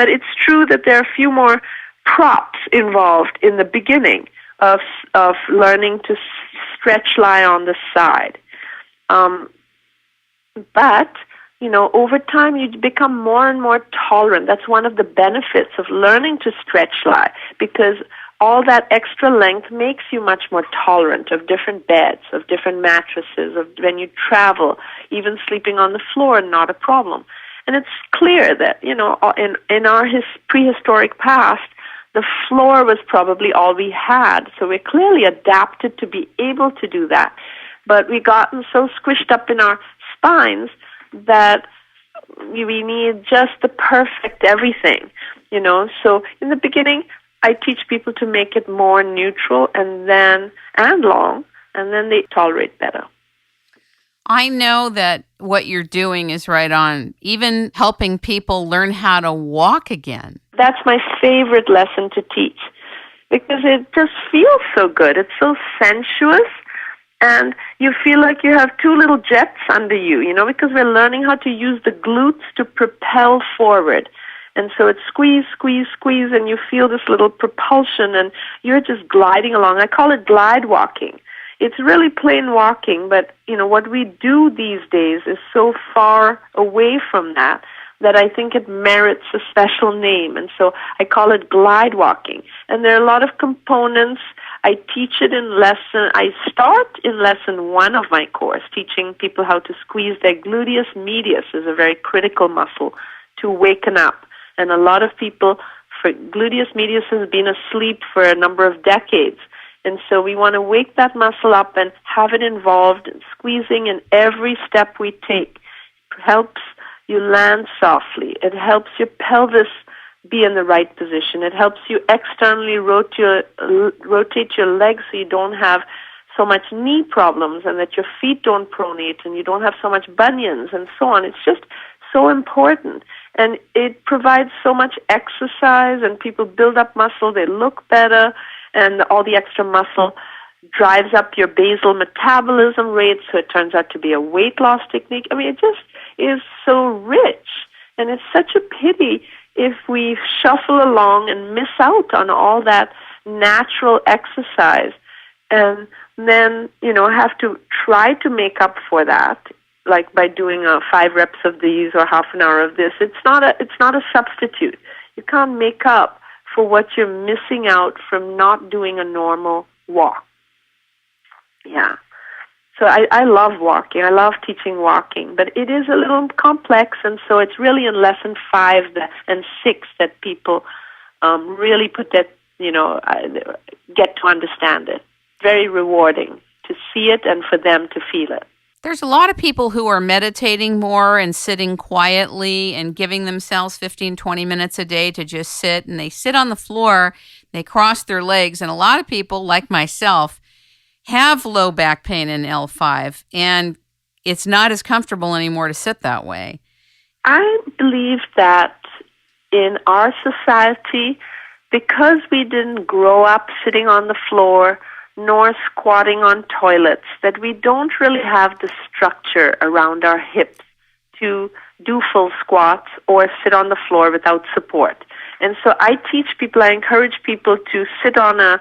But it's true that there are a few more props involved in the beginning of learning to stretch lie on the side. But, over time you become more and more tolerant. That's one of the benefits of learning to stretch lie, because all that extra length makes you much more tolerant of different beds, of different mattresses, of when you travel, even sleeping on the floor, not a problem. And it's clear that, in our prehistoric past, the floor was probably all we had. So we're clearly adapted to be able to do that. But we've gotten so squished up in our spines that we need just the perfect everything, So in the beginning, I teach people to make it more neutral and long, and then they tolerate better. I know that what you're doing is right on, even helping people learn how to walk again. That's my favorite lesson to teach, because it just feels so good. It's so sensuous, and you feel like you have two little jets under you, because we're learning how to use the glutes to propel forward. And so it's squeeze, squeeze, squeeze, and you feel this little propulsion, and you're just gliding along. I call it glide walking. It's really plain walking, but, what we do these days is so far away from that I think it merits a special name. And so I call it glide walking. And there are a lot of components. I teach it I start in lesson 1 of my course, teaching people how to squeeze their gluteus medius, is a very critical muscle, to waken up. And a lot of people, for gluteus medius has been asleep for a number of decades. And so we want to wake that muscle up and have it involved in squeezing in every step we take. It helps you land softly. It helps your pelvis be in the right position. It helps you externally rotate your legs so you don't have so much knee problems, and that your feet don't pronate, and you don't have so much bunions and so on. It's just so important. And it provides so much exercise, and people build up muscle, they look better, and all the extra muscle drives up your basal metabolism rate, so it turns out to be a weight loss technique. I mean, it just is so rich, and it's such a pity if we shuffle along and miss out on all that natural exercise, and then, have to try to make up for that, like by doing 5 reps of these or half an hour of this. It's not a substitute. You can't make up for what you're missing out from not doing a normal walk. Yeah. So I love walking. I love teaching walking, but it is a little complex, and so it's really in lesson 5 and 6 that people really put that, get to understand it. Very rewarding to see it and for them to feel it. There's a lot of people who are meditating more and sitting quietly and giving themselves 15, 20 minutes a day to just sit, and they sit on the floor, they cross their legs, and a lot of people, like myself, have low back pain in L5, and it's not as comfortable anymore to sit that way. I believe that in our society, because we didn't grow up sitting on the floor nor squatting on toilets, that we don't really have the structure around our hips to do full squats or sit on the floor without support. And so I teach people, I encourage people to sit on a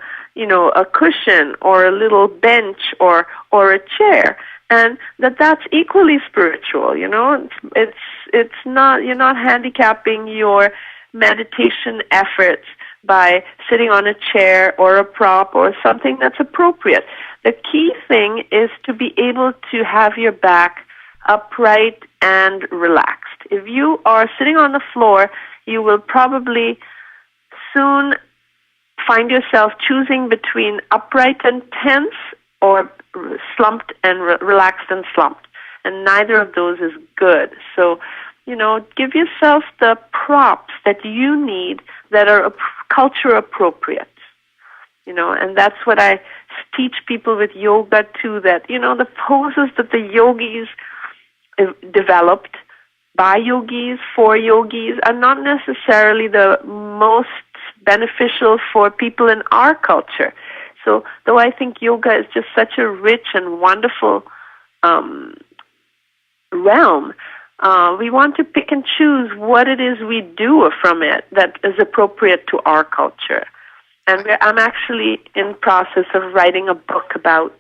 cushion or a little bench or a chair, and that's equally spiritual. It's not, you're not handicapping your meditation efforts by sitting on a chair or a prop or something that's appropriate. The key thing is to be able to have your back upright and relaxed. If you are sitting on the floor, you will probably soon find yourself choosing between upright and tense or slumped and relaxed and slumped. And neither of those is good. So, give yourself the props that you need that are culture appropriate. And that's what I teach people with yoga too, that, the poses that the yogis developed by yogis, for yogis, are not necessarily the most beneficial for people in our culture. So, though I think yoga is just such a rich and wonderful realm, We want to pick and choose what it is we do from it that is appropriate to our culture. And I'm actually in process of writing a book about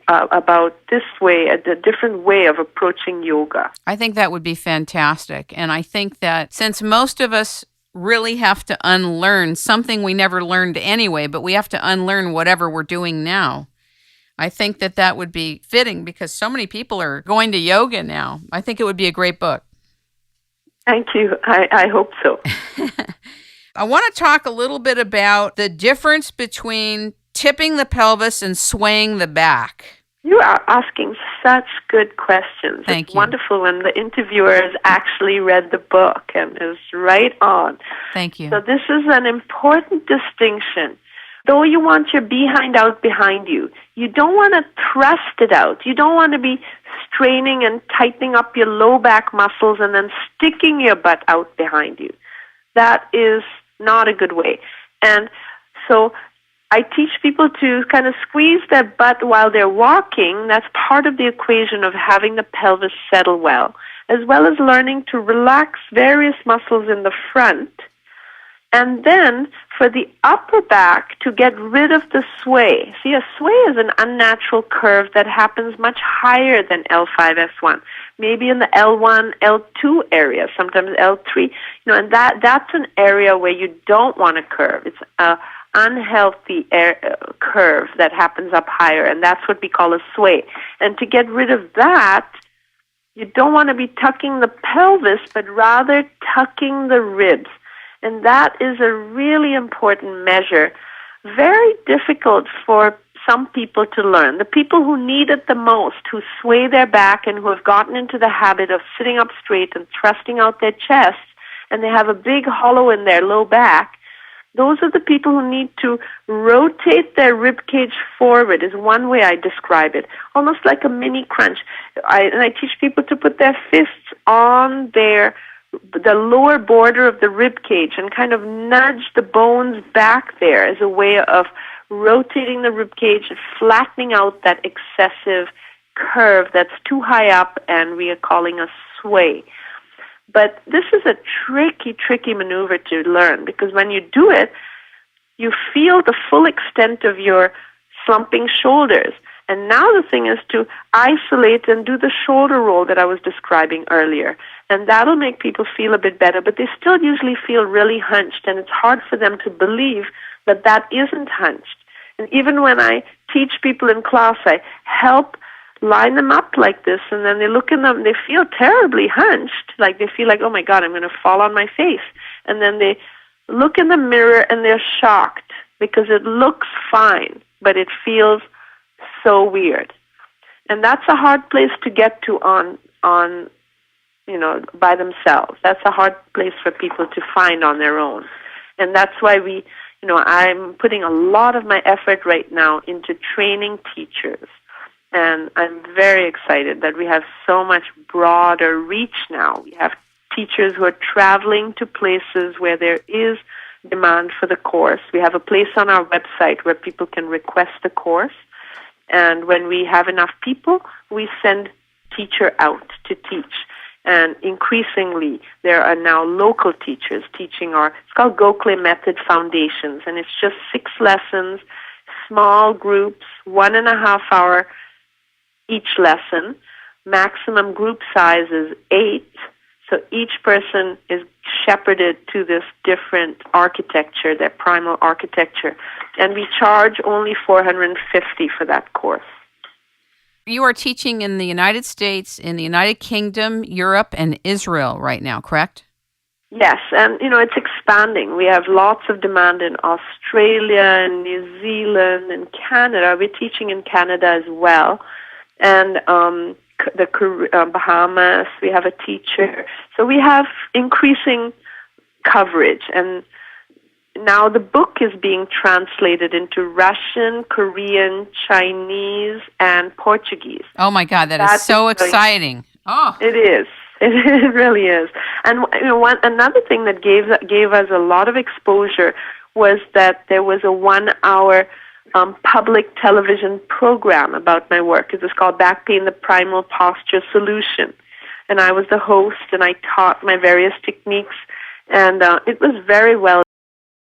this way, a different way of approaching yoga. I think that would be fantastic. And I think that since most of us really have to unlearn something we never learned anyway, but we have to unlearn whatever we're doing now, I think that that would be fitting because so many people are going to yoga now. I think it would be a great book. Thank you. I hope so. I want to talk a little bit about the difference between tipping the pelvis and swaying the back. You are asking such good questions. Thank it's you. Wonderful when the interviewer has actually read the book and is right on. Thank you. So this is an important distinction. Though you want your behind out behind you, you don't want to thrust it out. You don't want to be straining and tightening up your low back muscles and then sticking your butt out behind you. That is not a good way. And so I teach people to kind of squeeze their butt while they're walking. That's part of the equation of having the pelvis settle well as learning to relax various muscles in the front. And then for the upper back to get rid of the sway. See, a sway is an unnatural curve that happens much higher than L5-S1, maybe in the L1, L2 area, sometimes L3. And that's an area where you don't want to curve. It's an unhealthy curve that happens up higher, and that's what we call a sway. And to get rid of that, you don't want to be tucking the pelvis, but rather tucking the ribs. And that is a really important measure, very difficult for some people to learn. The people who need it the most, who sway their back and who have gotten into the habit of sitting up straight and thrusting out their chests, and they have a big hollow in their low back, those are the people who need to rotate their rib cage forward, is one way I describe it, almost like a mini crunch. And I teach people to put their fists on the lower border of the rib cage and kind of nudge the bones back there as a way of rotating the rib cage and flattening out that excessive curve that's too high up and we are calling a sway. But this is a tricky maneuver to learn because when you do it, you feel the full extent of your slumping shoulders. And now the thing is to isolate and do the shoulder roll that I was describing earlier. And that'll make people feel a bit better, but they still usually feel really hunched, and it's hard for them to believe that that isn't hunched. And even when I teach people in class, I help line them up like this, and then they look in them, they feel terribly hunched, like they feel like, oh my God, I'm going to fall on my face. And then they look in the mirror and they're shocked because it looks fine, but it feels so weird. And that's a hard place to get to on by themselves. That's a hard place for people to find on their own. And that's why I'm putting a lot of my effort right now into training teachers. And I'm very excited that we have so much broader reach now. We have teachers who are traveling to places where there is demand for the course. We have a place on our website where people can request a course. And when we have enough people, we send teacher out to teach. And increasingly, there are now local teachers teaching it's called Gokhale Method Foundations. And it's just 6 lessons, small groups, 1.5 hour each lesson. Maximum group size is 8. So each person is shepherded to this different architecture, their primal architecture. And we charge only $450 for that course. You are teaching in the United States, in the United Kingdom, Europe, and Israel right now, correct? Yes, and it's expanding. We have lots of demand in Australia and New Zealand and Canada. We're teaching in Canada as well. And the Bahamas, we have a teacher. So we have increasing coverage. And now the book is being translated into Russian, Korean, Chinese, and Portuguese. Oh my God, that is so exciting! Oh, it is. It really is. And another thing that gave us a lot of exposure was that there was a 1-hour public television program about my work. It was called Back Pain: The Primal Posture Solution. and I was the host, and I taught my various techniques, and it was very well